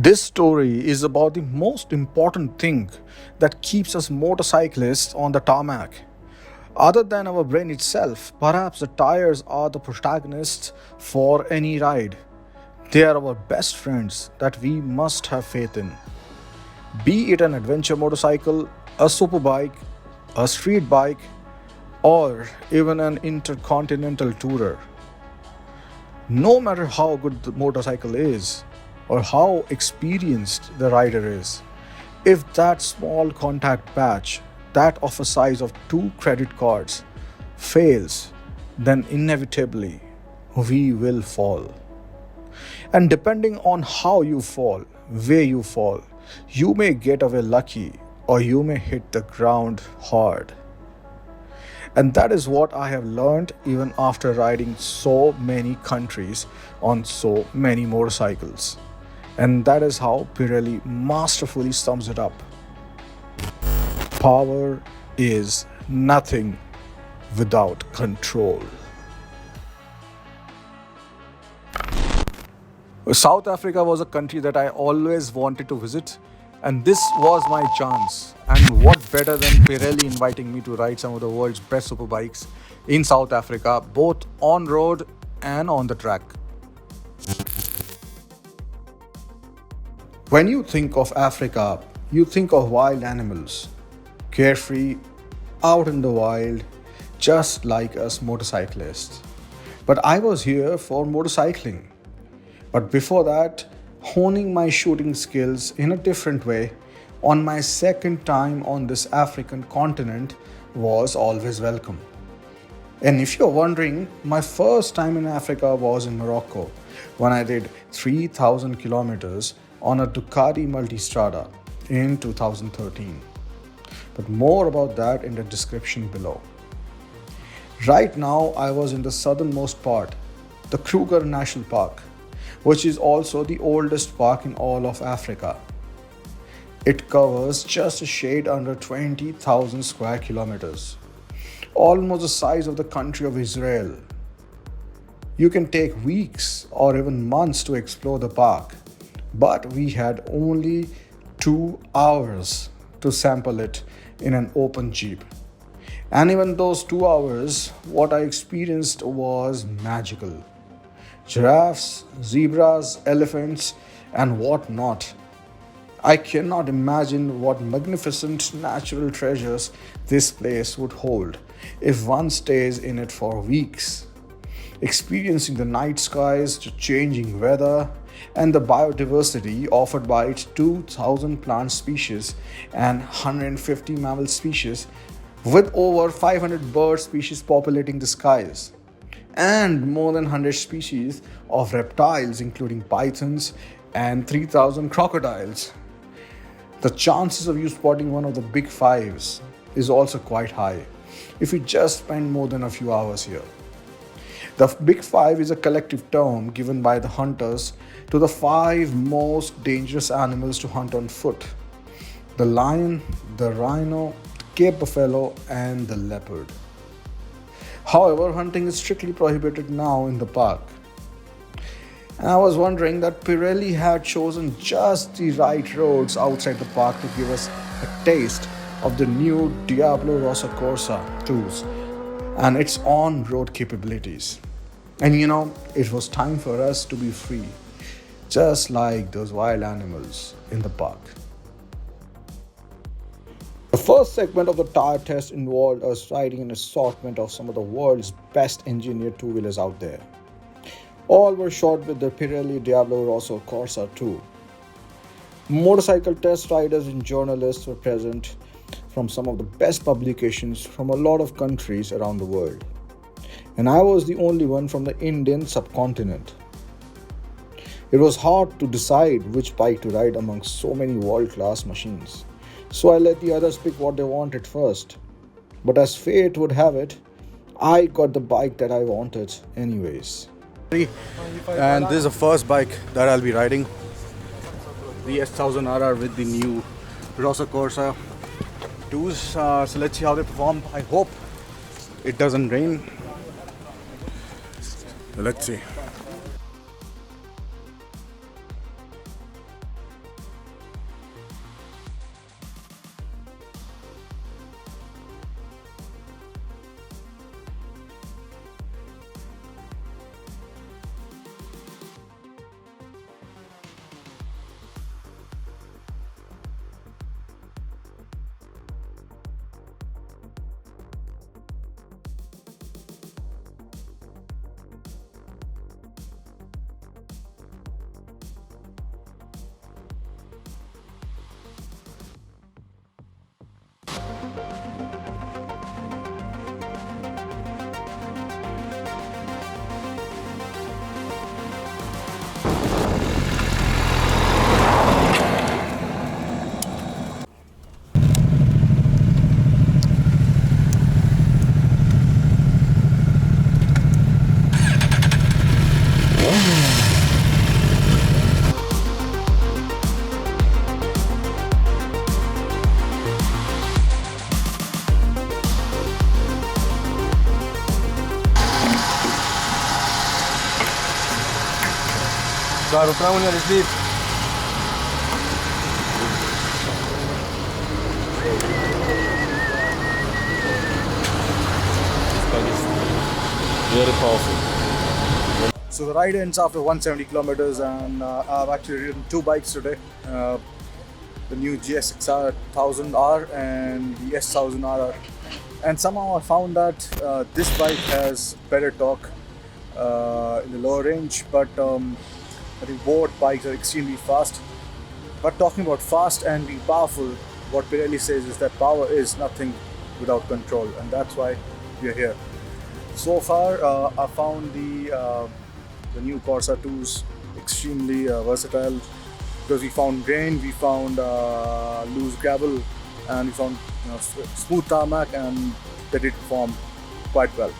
This story is about the most important thing that keeps us motorcyclists on the tarmac. Other than our brain itself, perhaps the tires are the protagonists for any ride. They are our best friends that we must have faith in. Be it an adventure motorcycle, a superbike, a street bike, or even an intercontinental tourer. No matter how good the motorcycle is or how experienced the rider is, if that small contact patch, that of a size of 2 credit cards, fails, then inevitably we will fall. And depending on how you fall, where you fall, you may get away lucky or you may hit the ground hard. And that is what I have learned even after riding so many countries on so many motorcycles. And that is how Pirelli masterfully sums it up. Power is nothing without control. South Africa was a country that I always wanted to visit, and this was my chance. And what better than Pirelli inviting me to ride some of the world's best superbikes in South Africa, both on road and on the track. When you think of Africa, you think of wild animals, carefree, out in the wild, just like us motorcyclists. But I was here for motorcycling. But before that, honing my shooting skills in a different way on my second time on this African continent was always welcome. And if you're wondering, my first time in Africa was in Morocco when I did 3,000 kilometers on a Ducati Multistrada in 2013. But more about that in the description below. Right now, I was in the southernmost part, the Kruger National Park, which is also the oldest park in all of Africa. It covers just a shade under 20,000 square kilometers, almost the size of the country of Israel. You can take weeks or even months to explore the park, but we had only 2 hours to sample it in an open jeep. And even those 2 hours, what I experienced was magical. Giraffes, zebras, elephants, and what not. I cannot imagine what magnificent natural treasures this place would hold if one stays in it for weeks. Experiencing the night skies, the changing weather, and the biodiversity offered by its 2,000 plant species and 150 mammal species, with over 500 bird species populating the skies, and more than 100 species of reptiles including pythons and 3,000 crocodiles. The chances of you spotting one of the big fives is also quite high if you just spend more than a few hours here. The big five is a collective term given by the hunters to the 5 most dangerous animals to hunt on foot: the lion, the rhino, Cape buffalo, and the leopard. However, hunting is strictly prohibited now in the park. And I was wondering that Pirelli had chosen just the right roads outside the park to give us a taste of the new Diablo Rosso Corsa 2s and its on-road capabilities. And it was time for us to be free, just like those wild animals in the park. The first segment of the tire test involved us riding an assortment of some of the world's best engineered two-wheelers out there. All were shot with the Pirelli Diablo Rosso Corsa 2. Motorcycle test riders and journalists were present from some of the best publications from a lot of countries around the world. And I was the only one from the Indian subcontinent. It was hard to decide which bike to ride amongst so many world-class machines. So I let the others pick what they wanted first. But as fate would have it, I got the bike that I wanted anyways. And this is the first bike that I'll be riding. The S1000RR with the new Rosso Corsa 2s. So let's see how they perform. I hope it doesn't rain. Let's see. Claro, prawo nie sleep. This bike is very powerful. So the ride ends after 170 kilometers, and I've actually ridden two bikes today. The new GSXR 1000R and the S1000RR. And somehow I found that this bike has better torque in the lower range, but I think both bikes are extremely fast. But talking about fast and being powerful, what Pirelli says is that power is nothing without control, and that's why we are here. So far, I found the new Corsa 2s extremely versatile, because we found grain, we found loose gravel, and we found smooth tarmac, and they did perform quite well.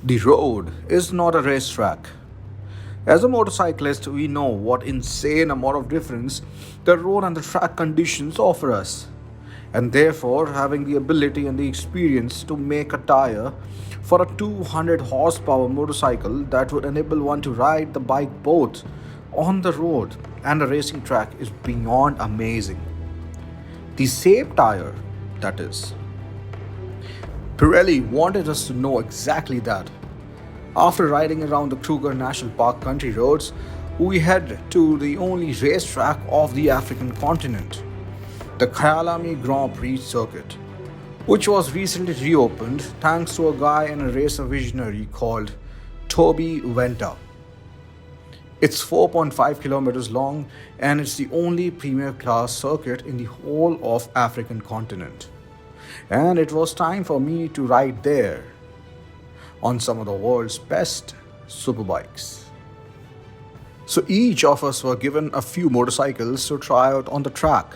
The road is not a racetrack. As a motorcyclist, we know what insane amount of difference the road and the track conditions offer us, and therefore having the ability and the experience to make a tire for a 200 horsepower motorcycle that would enable one to ride the bike both on the road and a racing track is beyond amazing. The same tire, that is. Pirelli wanted us to know exactly that. After riding around the Kruger National Park country roads, we head to the only racetrack of the African continent, the Kyalami Grand Prix circuit, which was recently reopened thanks to a guy and a racer visionary called Toby Venter. It's 4.5 kilometers long, and it's the only premier class circuit in the whole of African continent. And it was time for me to ride there on some of the world's best superbikes. So each of us were given a few motorcycles to try out on the track.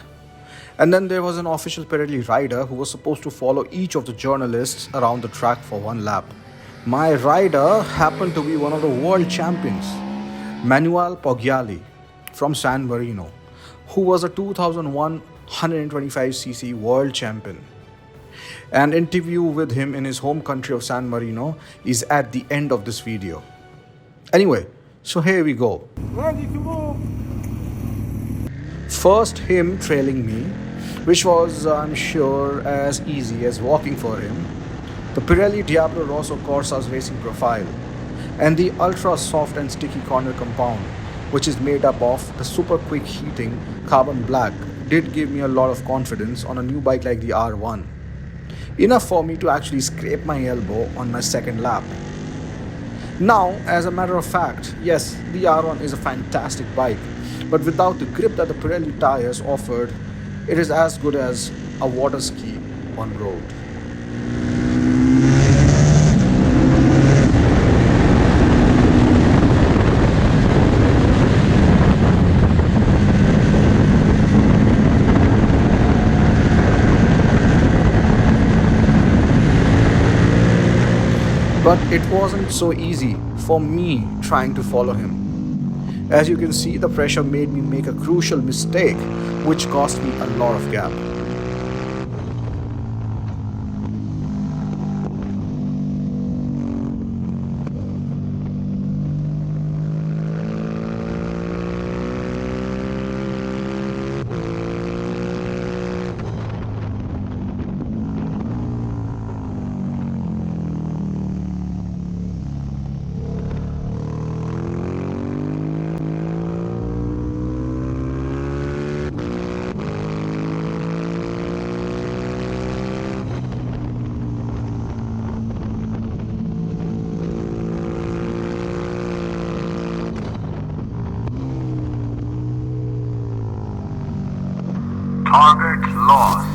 And then there was an official Pirelli rider who was supposed to follow each of the journalists around the track for one lap. My rider happened to be one of the world champions, Manuel Poggiali from San Marino, who was a 2001 125cc world champion. An interview with him in his home country of San Marino is at the end of this video. Anyway, so here we go. Ready to move! First, him trailing me, which was, I'm sure, as easy as walking for him. The Pirelli Diablo Rosso Corsa's racing profile, and the ultra soft and sticky corner compound, which is made up of the super quick heating carbon black, did give me a lot of confidence on a new bike like the R1. Enough for me to actually scrape my elbow on my second lap. Now, as a matter of fact, yes, the R1 is a fantastic bike, but without the grip that the Pirelli tires offered, it is as good as a water ski on road. But it wasn't so easy for me trying to follow him. As you can see, the pressure made me make a crucial mistake, which cost me a lot of gap. Target lost.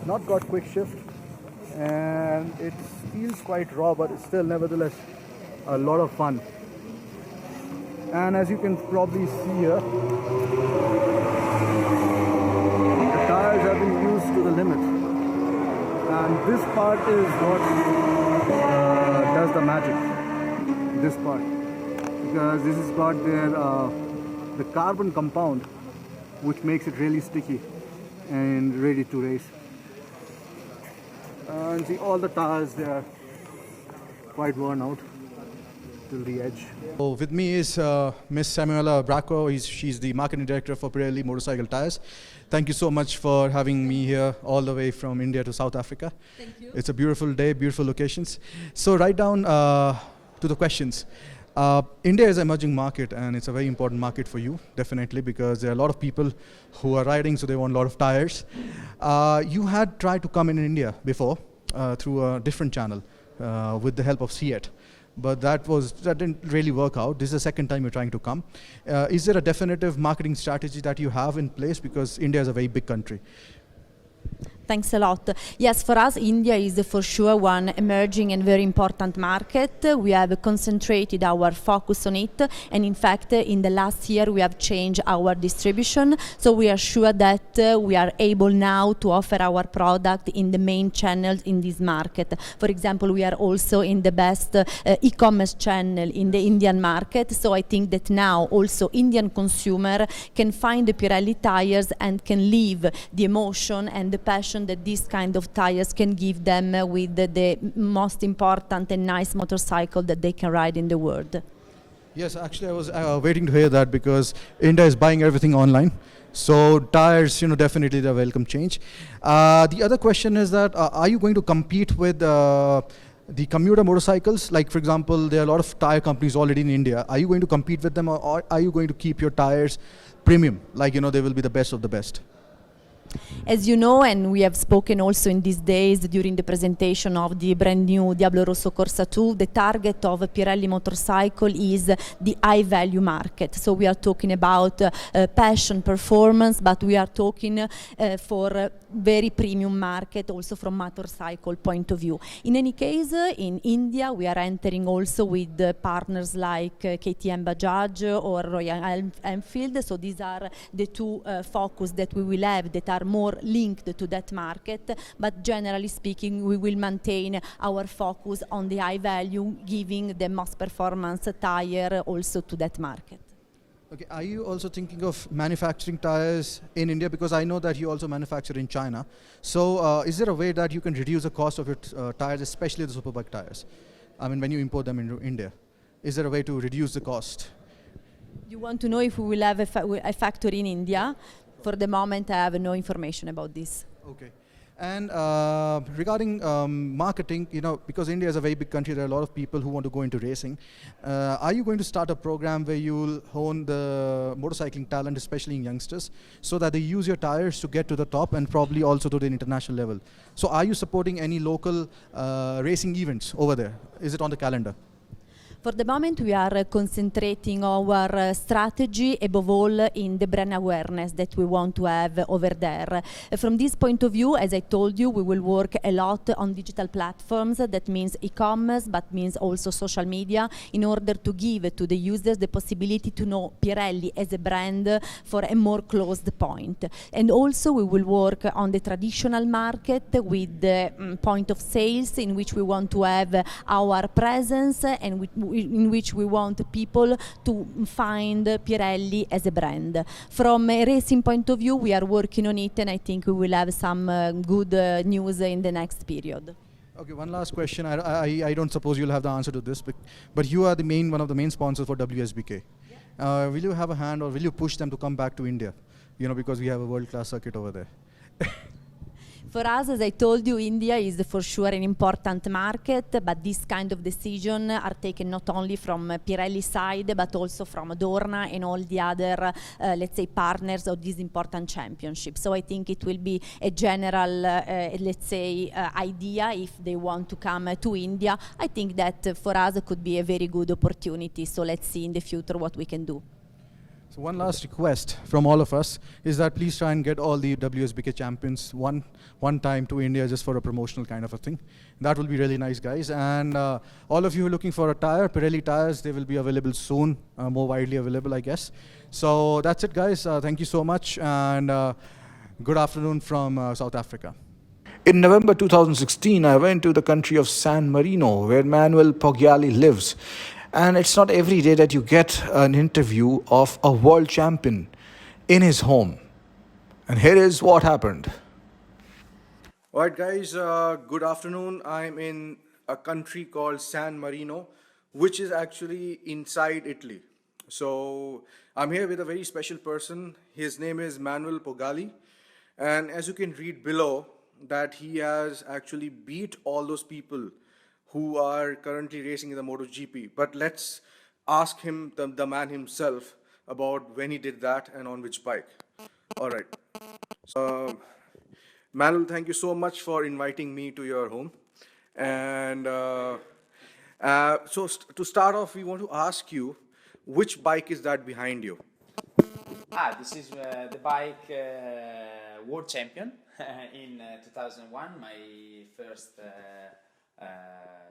Not got quick shift, and it feels quite raw, but it's still nevertheless a lot of fun. And as you can probably see here, the tires have been used to the limit, and this part is what does the magic. This part, because this has got the carbon compound, which makes it really sticky and ready to race. And see, all the tires, they are quite worn out till the edge. So with me is Miss Samuela Bracco. She's the marketing director for Pirelli motorcycle tires. Thank you so much for having me here all the way from India to South Africa. Thank you. It's a beautiful day, beautiful locations. So right down to the questions. India is an emerging market, and it's a very important market for you, definitely, because there are a lot of people who are riding, so they want a lot of tires. You had tried to come in India before through a different channel with the help of Seat, but that didn't really work out. This is the second time you're trying to come. Is there a definitive marketing strategy that you have in place, because India is a very big country? Thanks a lot. Yes, for us, India is for sure one emerging and very important market. We have concentrated our focus on it, and in fact, in the last year, we have changed our distribution. So we are sure that we are able now to offer our product in the main channels in this market. For example, we are also in the best e-commerce channel in the Indian market. So I think that now also Indian consumer can find the Pirelli tires and can live the emotion and the passion that these kind of tires can give them with the most important and nice motorcycle that they can ride in the world. Yes, actually I was waiting to hear that, because India is buying everything online. So tires, definitely the welcome change. The other question is that are you going to compete with the commuter motorcycles? Like, for example, there are a lot of tire companies already in India. Are you going to compete with them, or are you going to keep your tires premium? Like, they will be the best of the best. As you know, and we have spoken also in these days during the presentation of the brand new Diablo Rosso Corsa 2, the target of Pirelli motorcycle is the high value market. So we are talking about passion, performance, but we are talking for very premium market also from motorcycle point of view. In any case, in India we are entering also with partners like KTM Bajaj or Royal Enfield. So these are the two focus that we will have that are more linked to that market, but generally speaking we will maintain our focus on the high value, giving the most performance tire also to that market. Okay, are you also thinking of manufacturing tires in India? Because I know that you also manufacture in China. So is there a way that you can reduce the cost of your tires, especially the superbike tires? I mean, when you import them into India, is there a way to reduce the cost? You want to know if we will have a factory in India? For the moment, I have no information about this. Okay. And regarding marketing, you know, because India is a very big country, there are a lot of people who want to go into racing. Are you going to start a program where you'll hone the motorcycling talent, especially in youngsters, so that they use your tires to get to the top and probably also to the international level? So are you supporting any local racing events over there? Is it on the calendar? For the moment, we are concentrating our strategy above all in the brand awareness that we want to have over there. From this point of view, as I told you, we will work a lot on digital platforms. That means e-commerce, but means also social media, in order to give to the users the possibility to know Pirelli as a brand for a more closed point. And also we will work on the traditional market with the point of sales in which we want to have our presence and in which we want people to find Pirelli as a brand. From a racing point of view, we are working on it, and I think we will have some good news in the next period. Okay, one last question. I don't suppose you'll have the answer to this, but you are one of the main sponsors for WSBK. Yeah. Will you have a hand, or will you push them to come back to India? You know, because we have a world-class circuit over there. For us, as I told you, India is for sure an important market, but this kind of decision are taken not only from Pirelli side, but also from Dorna and all the other, let's say, partners of this important championship. So I think it will be a general, let's say, idea if they want to come to India. I think that for us it could be a very good opportunity. So let's see in the future what we can do. So one last request from all of us is that please try and get all the WSBK champions one time to India just for a promotional kind of a thing. That will be really nice, guys. And all of you who are looking for a tire, Pirelli tires, they will be available soon, more widely available, I guess. So that's it, guys. Thank you so much, and good afternoon from South Africa. In November 2016, I went to the country of San Marino, where Manuel Poggiali lives. And it's not every day that you get an interview of a world champion in his home. And here is what happened. All right, guys, good afternoon. I'm in a country called San Marino, which is actually inside Italy. So I'm here with a very special person. His name is Manuel Poggiali. And as you can read below, that he has actually beat all those people who are currently racing in the MotoGP. But let's ask him, the man himself, about when he did that and on which bike. All right. Manuel, thank you so much for inviting me to your home. And to start off, we want to ask you, which bike is that behind you? This is the bike world champion in 2001, my first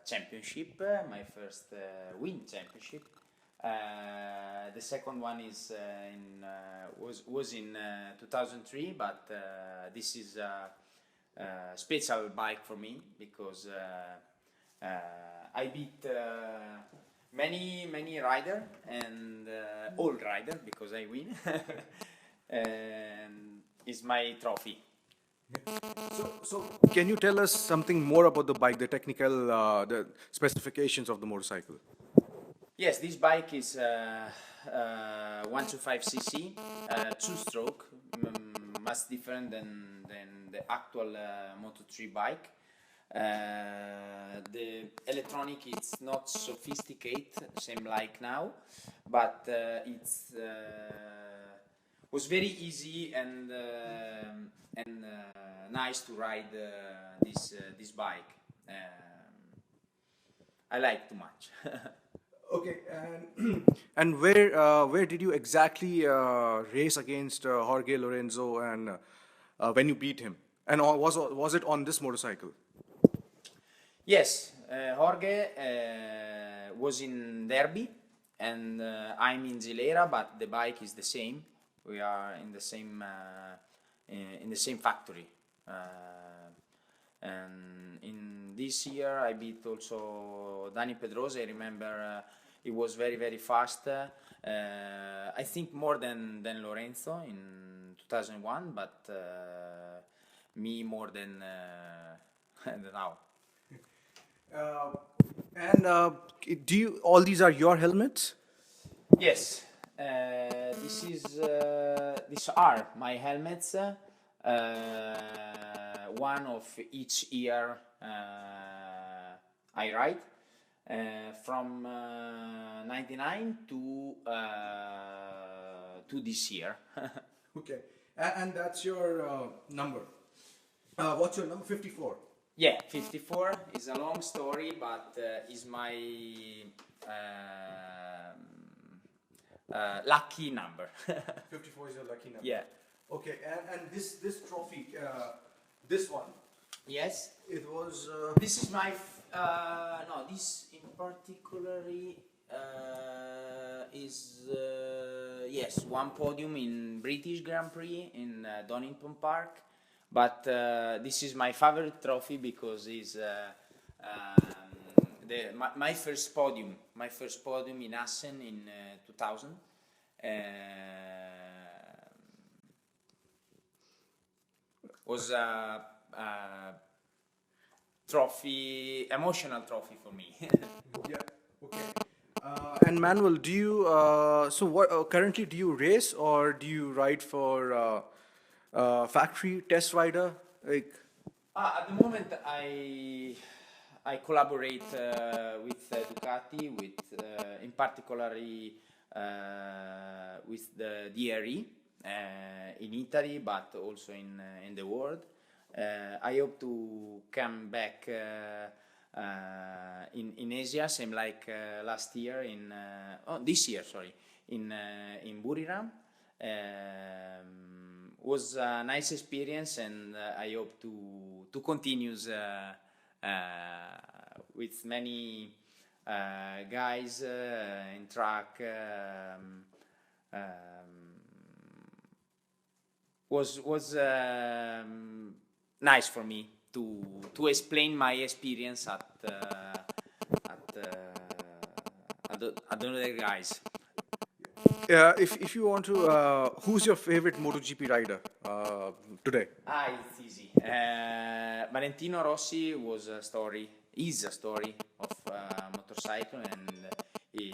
championship, my first win championship. The second one is was in 2003, but this is a special bike for me because I beat many rider and old rider because I win, and it's my trophy. So can you tell us something more about the bike, the technical, the specifications of the motorcycle? Yes, this bike is 125cc, two-stroke, much different than the actual Moto3 bike. The electronic is not sophisticated, same like now, but it's was very easy and nice to ride this bike. I like too much. Okay, and where did you exactly race against Jorge Lorenzo, and when you beat him? And was it on this motorcycle? Yes, Jorge was in Derby, and I'm in Zilera, but the bike is the same. We are in the same factory. And in this year, I beat also Dani Pedrosa. I remember he was very fast. I think more than Lorenzo in 2001, but me more than now. And do you? All these are your helmets? Yes, these are my helmets. One of each year I ride from 99 to this year. Okay, and that's your number. What's your number? 54. Yeah, 54 is a long story, but is my lucky number. 54 is your lucky number. Yeah. Okay, and this trophy, this one, Yes. it was. This is my no. This in particularly is yes, one podium in British Grand Prix in Donington Park, but this is my favorite trophy because it's my first podium in Assen in 2000. Was a trophy, emotional trophy for me. Yeah. Okay. And Manuel, do you so what currently do you race or do you ride for factory test rider? Like, At the moment, I collaborate with Ducati, with in particularly with the DRE in Italy, but also in the world. I hope to come back in Asia, same like last year this year, sorry, in Buriram. Was a nice experience, and I hope to continue with many guys in track. Was nice for me to explain my experience at the other guys. if you want to, who's your favorite MotoGP rider today? It's easy. Valentino Rossi is a story of motorcycle, and he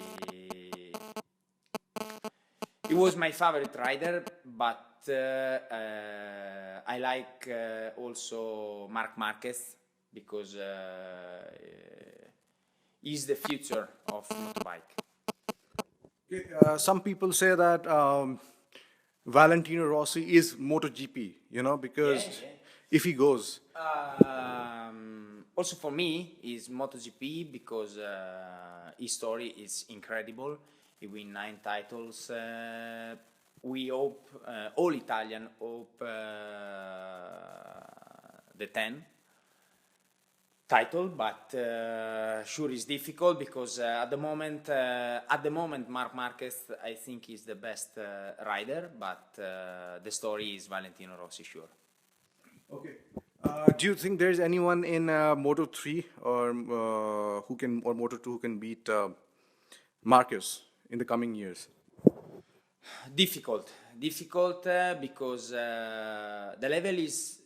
was my favorite rider, but I like also Marc Marquez because he's the future of motorbike. Some people say that Valentino Rossi is MotoGP, because if he goes. Also for me is MotoGP because his story is incredible. He win 9 titles. We hope, all Italian hope the 10 title, but sure is difficult because at the moment Marc Marquez I think is the best rider, but the story is Valentino Rossi, sure. Okay. Do you think there's anyone in Moto3 or Moto2 who can beat Marquez in the coming years? Difficult because the level is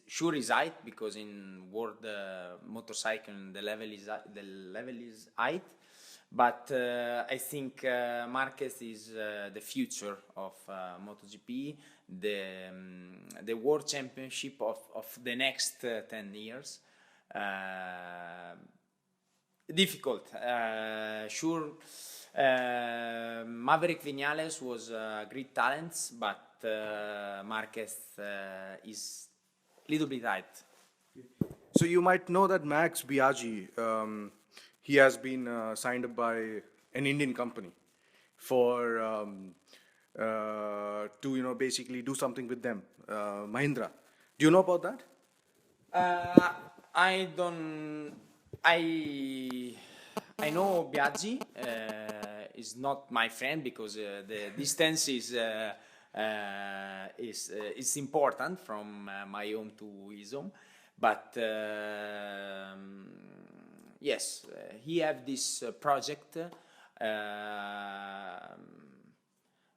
high, because in world motorcycle the level is high, but I think Marquez is the future of MotoGP, the world championship of the next 10 years. Difficult, sure. Maverick Viñales was a great talent, but but market is little bit tight. So you might know that Max Biaggi, he has been signed up by an Indian company for to basically do something with them, Mahindra. Do you know about that? I don't. I know Biaggi is not my friend because the distance is important from my home to his home. But yes, he have this project,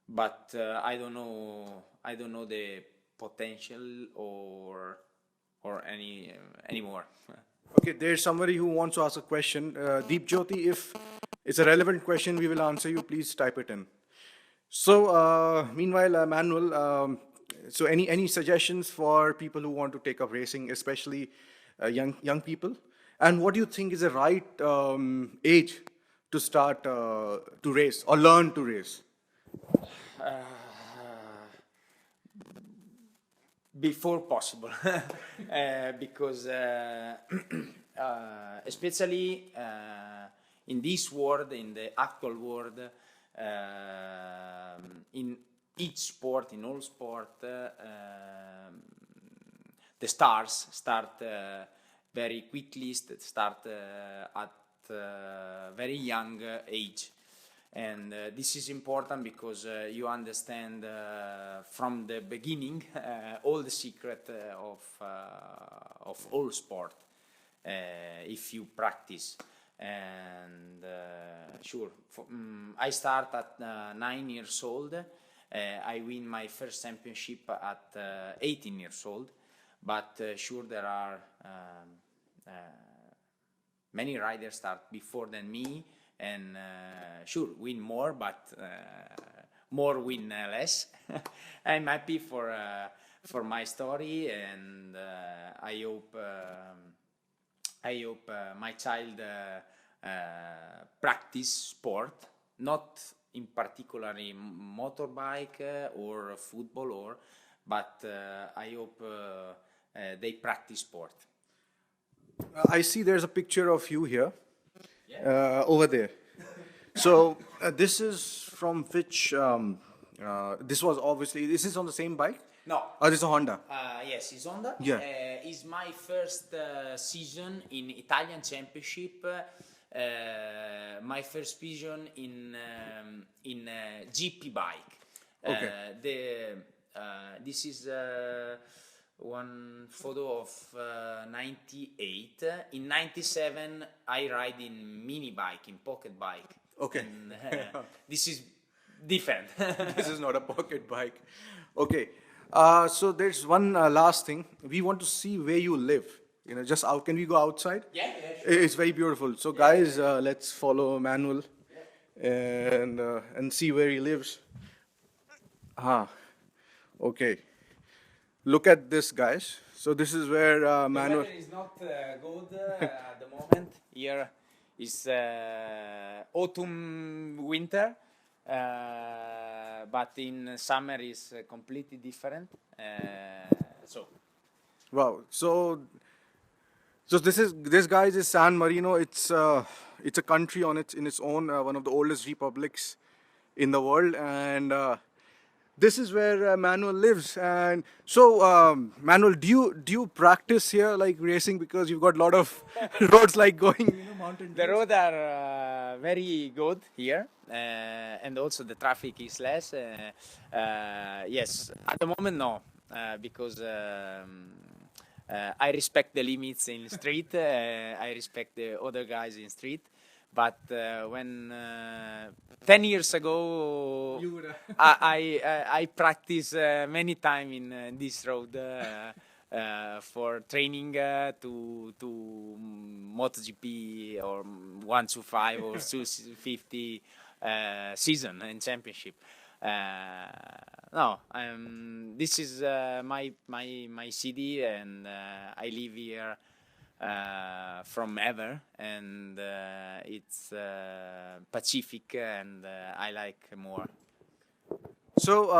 but I don't know. I don't know the potential or any more. Okay, there's somebody who wants to ask a question. Deep Jyoti, if it's a relevant question, we will answer you. Please type it in. So, meanwhile, Manuel, so any suggestions for people who want to take up racing, especially young people? And what do you think is the right age to start to race or learn to race? Before possible, because especially in this world, in the actual world, in each sport, in all sport, the stars start very quickly, start at very young age. And this is important because you understand from the beginning all the secret of all sport if you practice. And sure, I start at 9 years old. I win my first championship at 18 years old. But sure, there are many riders start before than me. And sure, win more, but more win less. I'm happy for my story, and I hope my child practice sport, not in particularly motorbike or football, but I hope they practice sport. I see there's a picture of you here. Over there. So this is from which? This was obviously. This is on the same bike. No. Oh, this is a Honda. Yes, it's Honda. Yeah. It's my first season in Italian Championship. My first season in GP bike. Okay. This is. One photo of 98. In 97, I ride in mini bike, in pocket bike. Okay. And, this is different. This is not a pocket bike. Okay. So there's one last thing. We want to see where you live. Just out. Can we go outside? Yeah, sure. It's very beautiful. So guys, let's follow Manuel and see where he lives. Okay. Look at this, guys. So this is where Manuel. The weather is not good at the moment. Here is autumn, winter, but in summer is completely different. Wow. So this guys is San Marino. It's a country in its own, one of the oldest republics in the world, and this is where Manuel lives. And so, Manuel, do you practice here, like racing, because you've got a lot of roads like going, mountain. The roads are very good here, and also the traffic is less. Yes, at the moment no, because I respect the limits in street. I respect the other guys in street. But when 10 years ago, I practiced many times in this road for training to MotoGP or 125 or 250 season and championship. No, this is my city, and I live here from ever, and it's Pacific, and I like more. So,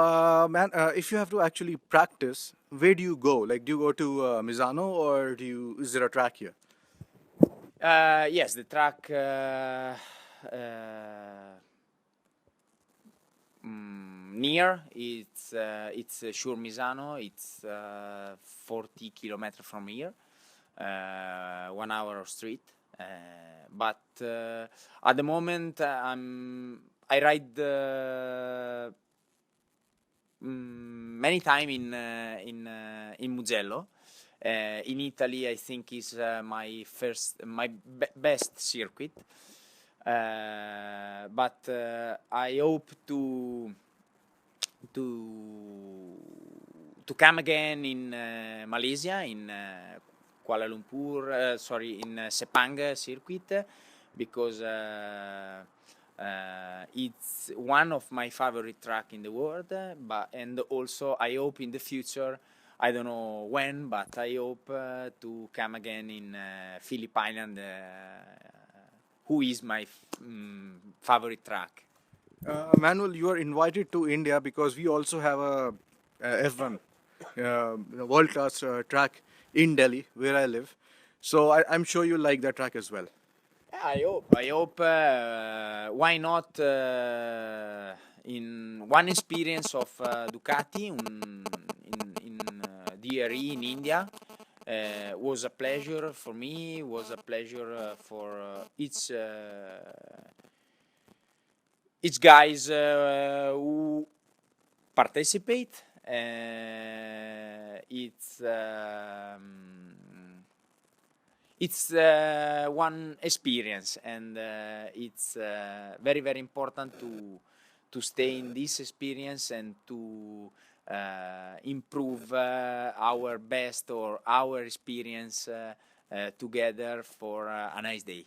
if you have to actually practice, where do you go? Like, do you go to Misano, or is there a track here? Yes, the track near it's Sure Misano. It's 40 kilometers from here, 1 hour of street. But at the moment, I ride many time in Mugello. In Italy, I think is my best circuit. But I hope to come again in Malaysia, in Kuala Lumpur, in Sepang circuit, because it's one of my favorite track in the world. And also I hope in the future, I don't know when, but I hope to come again in Phillip Island, who is my favorite track. Manuel, you are invited to India because we also have a F1 world-class track in Delhi, where I live. So I'm sure you like that track as well. I hope. I hope. Why not? In one experience of Ducati in DRE in India was a pleasure for me. Was a pleasure for each guys who participate. It's one experience, and it's very very important to stay in this experience and to improve our best or our experience together for a nice day.